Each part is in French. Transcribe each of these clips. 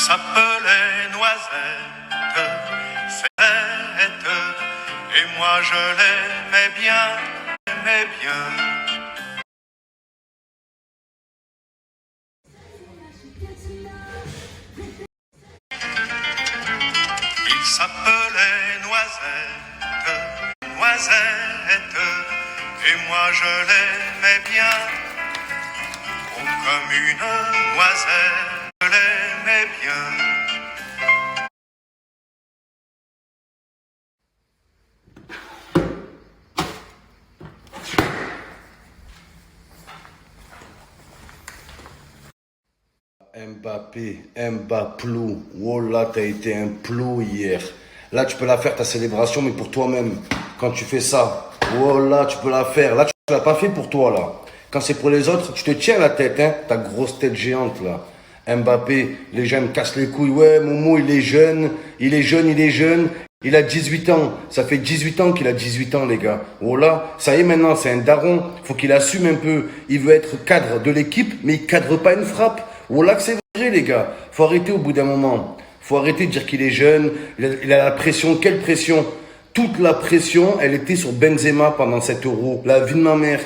s'appelait Noisette, Célette, et moi je l'aimais bien, aimais bien. Il s'appelait Noisette, Noisette, et moi je l'aimais bien, oh, comme une noisette, je l'aimais bien. Mbappé, Mbaplou, oh là t'as été un plou hier. Là tu peux la faire ta célébration mais pour toi-même. Quand tu fais ça, oh là tu peux la faire. Là tu l'as pas fait pour toi là. Quand c'est pour les autres, tu te tiens la tête, hein, ta grosse tête géante là. Mbappé, les gens me cassent les couilles. Ouais, Momo il est jeune, il est jeune, il est jeune. Il a 18 ans. Ça fait 18 ans qu'il a 18 ans, les gars. Oh là, ça y est maintenant, c'est un daron. Faut qu'il assume un peu. Il veut être cadre de l'équipe, mais il cadre pas une frappe. Oh là que c'est vrai, les gars. Faut arrêter au bout d'un moment. Faut arrêter de dire qu'il est jeune. Il a la pression. Quelle pression? Toute la pression, elle était sur Benzema pendant cet Euro. La vie de ma mère.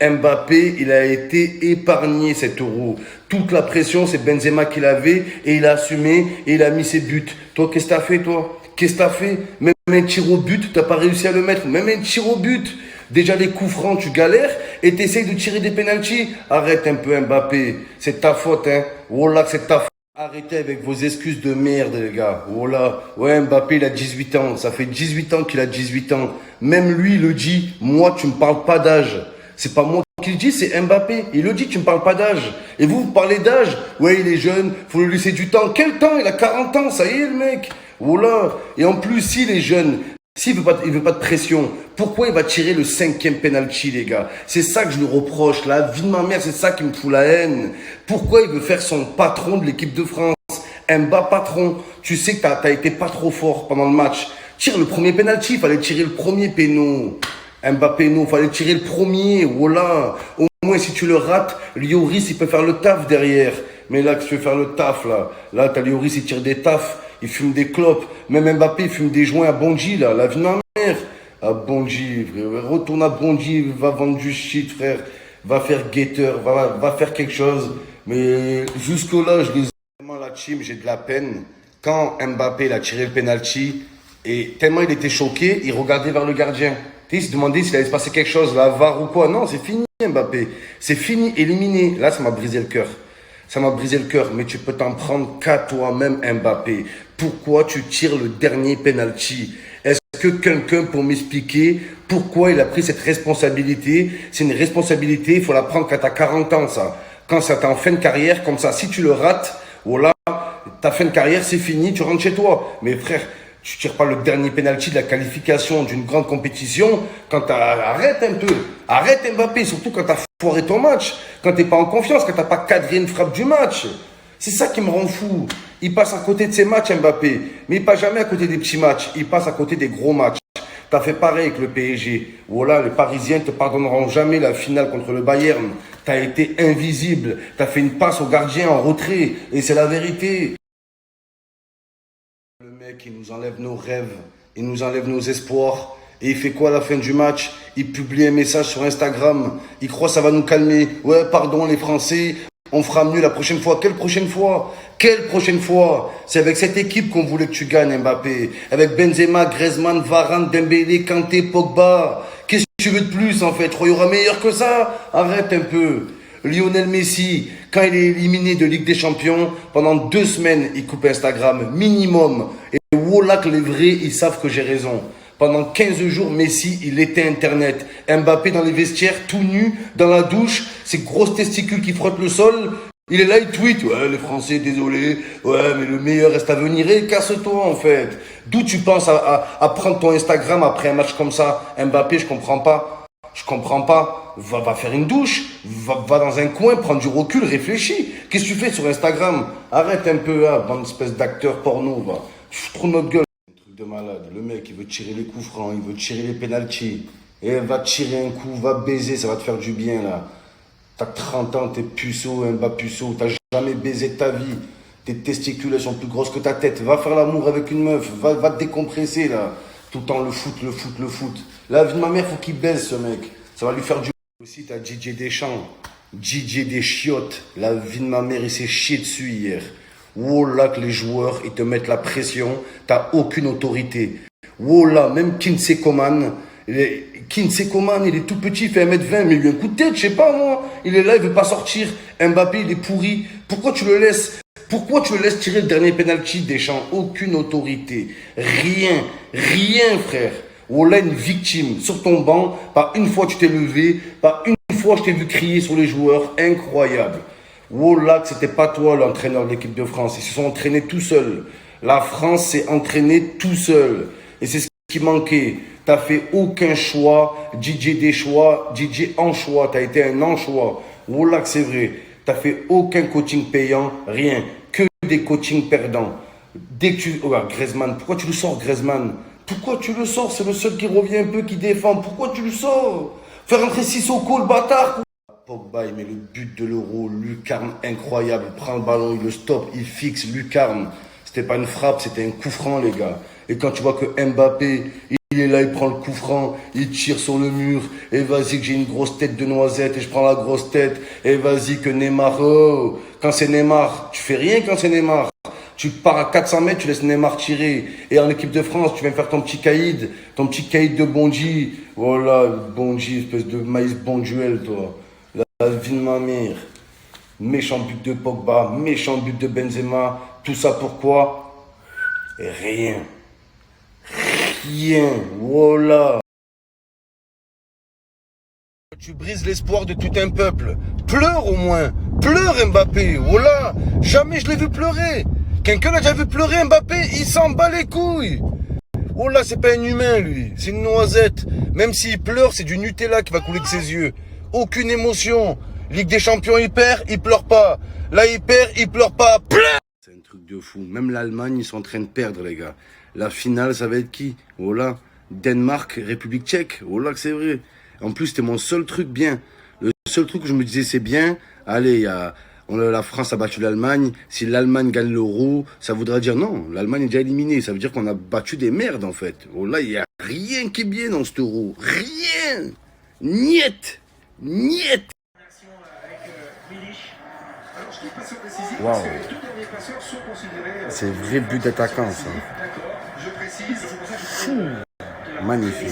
Mbappé, il a été épargné cet Euro. Toute la pression, c'est Benzema qui l'avait et il a assumé et il a mis ses buts. Toi, qu'est-ce que t'as fait, toi? Qu'est-ce que t'as fait? Même un tir au but, t'as pas réussi à le mettre. Même un tir au but. Déjà, les coups francs, tu galères et t'essayes de tirer des pénaltys. Arrête un peu, Mbappé. C'est ta faute, hein. Oh là, c'est ta faute. Arrêtez avec vos excuses de merde, les gars. Oh là. Ouais, Mbappé, il a 18 ans. Ça fait 18 ans qu'il a 18 ans. Même lui, il le dit. Moi, tu me parles pas d'âge. C'est pas moi qui le dis, c'est Mbappé. Il le dit, tu me parles pas d'âge. Et vous parlez d'âge. Ouais, il est jeune, faut lui laisser du temps. Quel temps? Il a 40 ans, ça y est, le mec. Oh là. Et en plus, s'il est jeune, s'il veut pas de pression, pourquoi il va tirer le 5e penalty, les gars? C'est ça que je lui reproche. La vie de ma mère, c'est ça qui me fout la haine. Pourquoi il veut faire son patron de l'équipe de France? Mbappé patron. Tu sais que t'as été pas trop fort pendant le match. Tire le premier penalty, il fallait tirer le premier péno. Mbappé, non, fallait tirer le premier, voilà. Au moins, si tu le rates, Lloris, il peut faire le taf derrière. Mais là, que tu veux faire le taf, là. Là, t'as Lloris, il tire des tafs, il fume des clopes. Même Mbappé, il fume des joints à Bondy, là. La vie de ma mère. À Bondy, frère. Retourne à Bondy, va vendre du shit, frère. Va faire guetteur, va faire quelque chose. Mais jusque-là, je les ai vraiment la team, j'ai de la peine. Quand Mbappé, il a tiré le penalty, et tellement il était choqué, il regardait vers le gardien. Il se demandait s'il allait se passer quelque chose, la VAR ou quoi. Non, c'est fini, Mbappé. C'est fini, éliminé. Là, ça m'a brisé le cœur. Ça m'a brisé le cœur. Mais tu peux t'en prendre qu'à toi-même, Mbappé. Pourquoi tu tires le dernier penalty? Est-ce que quelqu'un peut m'expliquer pourquoi il a pris cette responsabilité? C'est une responsabilité, il faut la prendre quand t'as 40 ans, ça. Quand ça t'es en fin de carrière, comme ça. Si tu le rates, voilà, ta fin de carrière, c'est fini, tu rentres chez toi. Mais frère, tu tires pas le dernier penalty de la qualification d'une grande compétition quand arrête un peu. Arrête Mbappé, surtout quand t'as foiré ton match, quand t'es pas en confiance, quand t'as pas cadré une frappe du match. C'est ça qui me rend fou. Il passe à côté de ses matchs, Mbappé. Mais il passe jamais à côté des petits matchs. Il passe à côté des gros matchs. T'as fait pareil avec le PSG. Voilà, les Parisiens te pardonneront jamais la finale contre le Bayern. T'as été invisible. T'as fait une passe au gardien en retrait. Et c'est la vérité. Le mec, il nous enlève nos rêves, il nous enlève nos espoirs. Et il fait quoi à la fin du match? Il publie un message sur Instagram. Il croit que ça va nous calmer. Ouais, pardon les Français, on fera mieux la prochaine fois. Quelle prochaine fois? Quelle prochaine fois? C'est avec cette équipe qu'on voulait que tu gagnes, Mbappé. Avec Benzema, Griezmann, Varane, Dembélé, Kanté, Pogba. Qu'est-ce que tu veux de plus en fait? Il y aura meilleur que ça? Arrête un peu. Lionel Messi, quand il est éliminé de Ligue des Champions, pendant 2 semaines, il coupe Instagram, minimum. Et voilà que les vrais, ils savent que j'ai raison. Pendant 15 jours, Messi, il éteint Internet. Mbappé dans les vestiaires, tout nu, dans la douche, ses grosses testicules qui frottent le sol. Il est là, il tweet. Ouais, les Français, désolé. Ouais, mais le meilleur reste à venir. Et casse-toi, en fait. D'où tu penses à prendre ton Instagram après un match comme ça? Mbappé, je comprends pas. Je comprends pas. Va faire une douche. Va dans un coin, prendre du recul, réfléchis. Qu'est-ce que tu fais sur Instagram? Arrête un peu, hein, bande espèce d'acteur porno. Va. Tu fous trop notre gueule. Un truc de malade. Le mec, il veut tirer les coups francs, il veut tirer les pénaltys. Et va tirer un coup, va baiser, ça va te faire du bien, là. T'as 30 ans, t'es puceau, Mbappé puceau. T'as jamais baisé de ta vie. Tes testicules, elles sont plus grosses que ta tête. Va faire l'amour avec une meuf. Va te décompresser, là. Tout le temps, le foot. La vie de ma mère, faut qu'il baise, ce mec. Ça va lui faire du... Aussi, t'as DJ Deschamps. DJ des chiottes. La vie de ma mère, il s'est chié dessus hier. Oh là, que les joueurs, ils te mettent la pression. T'as aucune autorité. Oh là, même Kinsey Coman, il est tout petit, il fait 1m20, mais il lui a un coup de tête, je sais pas moi. Il est là, il veut pas sortir. Mbappé, il est pourri. Pourquoi tu le laisses tirer le dernier penalty, Deschamps? Aucune autorité. Rien, frère. Oh là, une victime. Sur ton banc, pas une fois tu t'es levé, pas une fois je t'ai vu crier sur les joueurs. Incroyable. Oh là, que c'était pas toi l'entraîneur de l'équipe de France. Ils se sont entraînés tout seuls. La France s'est entraînée tout seul. Et c'est ce qui manquait. T'as fait aucun choix. DJ des choix. DJ en choix. T'as été un anchois. Oh là que c'est vrai. T'as fait aucun coaching payant. Rien. Que des coachings perdants. Dès que tu... Oh, Griezmann. Pourquoi tu le sors, Griezmann? Pourquoi tu le sors? C'est le seul qui revient un peu, qui défend. Pourquoi tu le sors? Faire rentrer Sissoko, le bâtard. Pogba, il met le but de l'Euro. Lucarne, incroyable. Il prend le ballon, il le stoppe, il fixe. Lucarne. C'était pas une frappe, c'était un coup franc, les gars. Et quand tu vois que Mbappé, il est là, il prend le coup franc, il tire sur le mur, et vas-y que j'ai une grosse tête de noisette, et je prends la grosse tête, et vas-y que Neymar, oh, quand c'est Neymar, tu fais rien quand c'est Neymar. Tu pars à 400 mètres, tu laisses Neymar tirer. Et en équipe de France, tu viens faire ton petit caïd de Bondy. Voilà, Bondy, espèce de maïs bonduel, toi. La vie de ma mère. Méchant but de Pogba, méchant but de Benzema. Tout ça pourquoi? Rien. Voilà. Tu brises l'espoir de tout un peuple. Pleure au moins. Pleure Mbappé. Voilà. Jamais je l'ai vu pleurer. Quelqu'un l'a déjà vu pleurer Mbappé, il s'en bat les couilles. Oh là, c'est pas un humain lui. C'est une noisette. Même s'il pleure, c'est du Nutella qui va couler de ses yeux. Aucune émotion. Ligue des Champions, il perd, il pleure pas. Là, il perd, il pleure pas. Pleure. C'est un truc de fou. Même l'Allemagne, ils sont en train de perdre, les gars. La finale, ça va être qui? Oh là. Danemark, République tchèque. Oh là que c'est vrai. En plus, c'était mon seul truc bien. Le seul truc que je me disais, c'est bien. Allez, la France a battu l'Allemagne. Si l'Allemagne gagne l'Euro, ça voudra dire non, l'Allemagne est déjà éliminée. Ça veut dire qu'on a battu des merdes, en fait. Oh là, il n'y a rien qui est bien dans cet Euro. Rien. Niet. Waouh. C'est vrai but d'attaquant, ça. Fou. Magnifique.